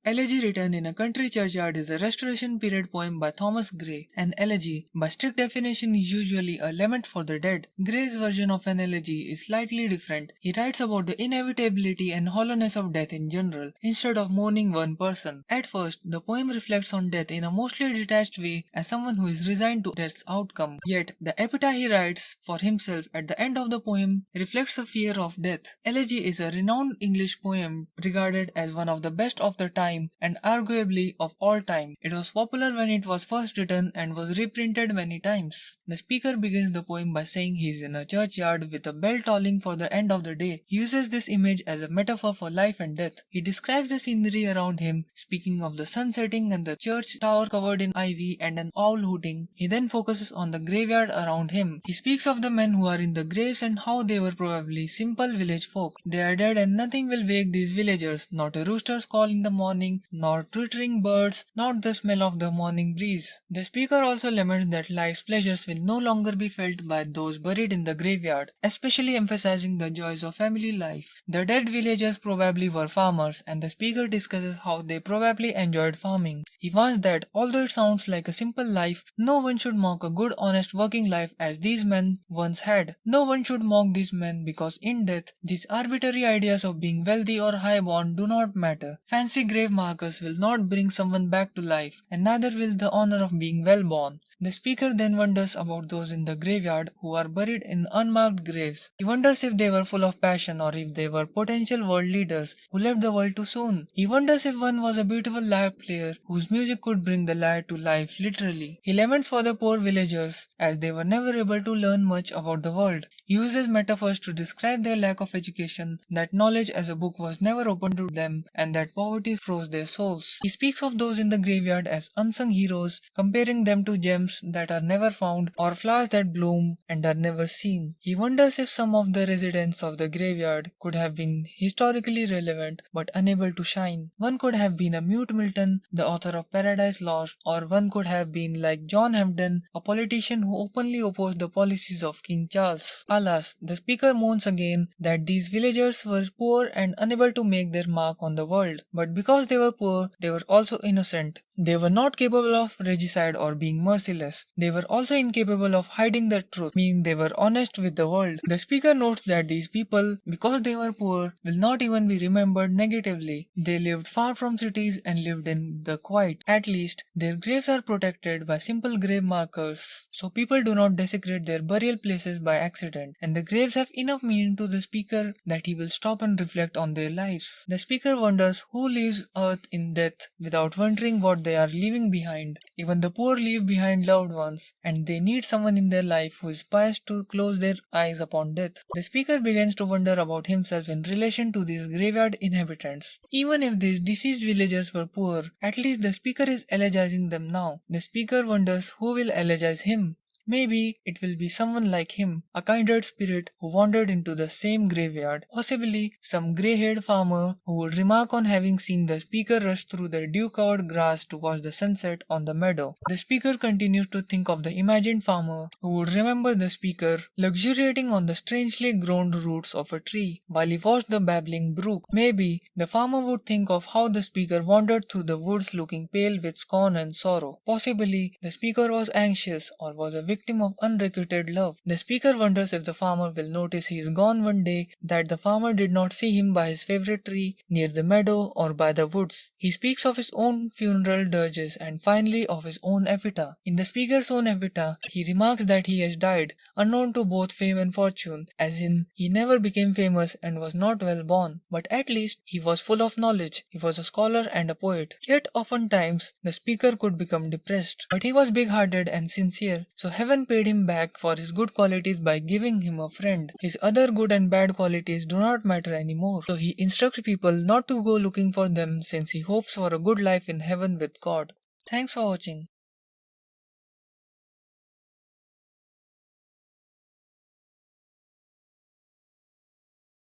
Elegy Written in a Country Churchyard is a Restoration period poem by Thomas Gray. An elegy, by strict definition, is usually a lament for the dead. Gray's version of an elegy is slightly different. He writes about the inevitability and hollowness of death in general, instead of mourning one person. At first, the poem reflects on death in a mostly detached way as someone who is resigned to death's outcome. Yet, the epitaph he writes for himself at the end of the poem reflects a fear of death. Elegy is a renowned English poem regarded as one of the best of the time and arguably of all time. It was popular when it was first written and was reprinted many times. The speaker begins the poem by saying he is in a churchyard with a bell tolling for the end of the day. He uses this image as a metaphor for life and death. He describes the scenery around him, speaking of the sun setting and the church tower covered in ivy and an owl hooting. He then focuses on the graveyard around him. He speaks of the men who are in the graves and how they were probably simple village folk. They are dead and nothing will wake these villagers, not a rooster's call in the morning, nor twittering birds, not the smell of the morning breeze. The speaker also laments that life's pleasures will no longer be felt by those buried in the graveyard, especially emphasizing the joys of family life. The dead villagers probably were farmers, and the speaker discusses how they probably enjoyed farming. He warns that, although it sounds like a simple life, no one should mock a good honest working life as these men once had. No one should mock these men because in death, these arbitrary ideas of being wealthy or highborn do not matter. Fancy grave markers will not bring someone back to life, and neither will the honor of being well born. The speaker then wonders about those in the graveyard who are buried in unmarked graves. He wonders if they were full of passion or if they were potential world leaders who left the world too soon. He wonders if one was a beautiful lyre player whose music could bring the lyre to life literally. He laments for the poor villagers as they were never able to learn much about the world. He uses metaphors to describe their lack of education, that knowledge as a book was never open to them, and that poverty froze their souls. He speaks of those in the graveyard as unsung heroes, comparing them to gems that are never found or flowers that bloom and are never seen. He wonders if some of the residents of the graveyard could have been historically relevant but unable to shine. One could have been a Mute Milton, the author of Paradise Lost, or one could have been like John Hampden, a politician who openly opposed the policies of King Charles. Alas, the speaker mourns again that these villagers were poor and unable to make their mark on the world. But because they were poor, they were also innocent. They were not capable of regicide or being merciless. They were also incapable of hiding the truth, meaning they were honest with the world. The speaker notes that these people, because they were poor, will not even be remembered negatively. They lived far from cities and lived in the quiet. At least, their graves are protected by simple grave markers, so people do not desecrate their burial places by accident. And the graves have enough meaning to the speaker that he will stop and reflect on their lives. The speaker wonders who leaves earth in death without wondering what they are leaving behind. Even the poor leave behind loved ones, and they need someone in their life who is pious to close their eyes upon death. The speaker begins to wonder about himself in relation to these graveyard inhabitants. Even if these deceased villagers were poor, at least the speaker is elegizing them now. The speaker wonders who will elegize him. Maybe it will be someone like him, a kindred spirit who wandered into the same graveyard, possibly some grey-haired farmer who would remark on having seen the speaker rush through the dew-covered grass to watch the sunset on the meadow. The speaker continues to think of the imagined farmer who would remember the speaker luxuriating on the strangely grown roots of a tree while he watched the babbling brook. Maybe the farmer would think of how the speaker wandered through the woods looking pale with scorn and sorrow. Possibly the speaker was anxious or was a victim of unrequited love. The speaker wonders if the farmer will notice he is gone one day, that the farmer did not see him by his favorite tree, near the meadow, or by the woods. He speaks of his own funeral dirges and finally of his own epitaph. In the speaker's own epitaph, he remarks that he has died, unknown to both fame and fortune, as in, he never became famous and was not well born, but at least he was full of knowledge. He was a scholar and a poet. Yet oftentimes, the speaker could become depressed. But he was big-hearted and sincere, so heaven paid him back for his good qualities by giving him a friend. His other good and bad qualities do not matter anymore, so he instructs people not to go looking for them since he hopes for a good life in heaven with God. Thanks for watching.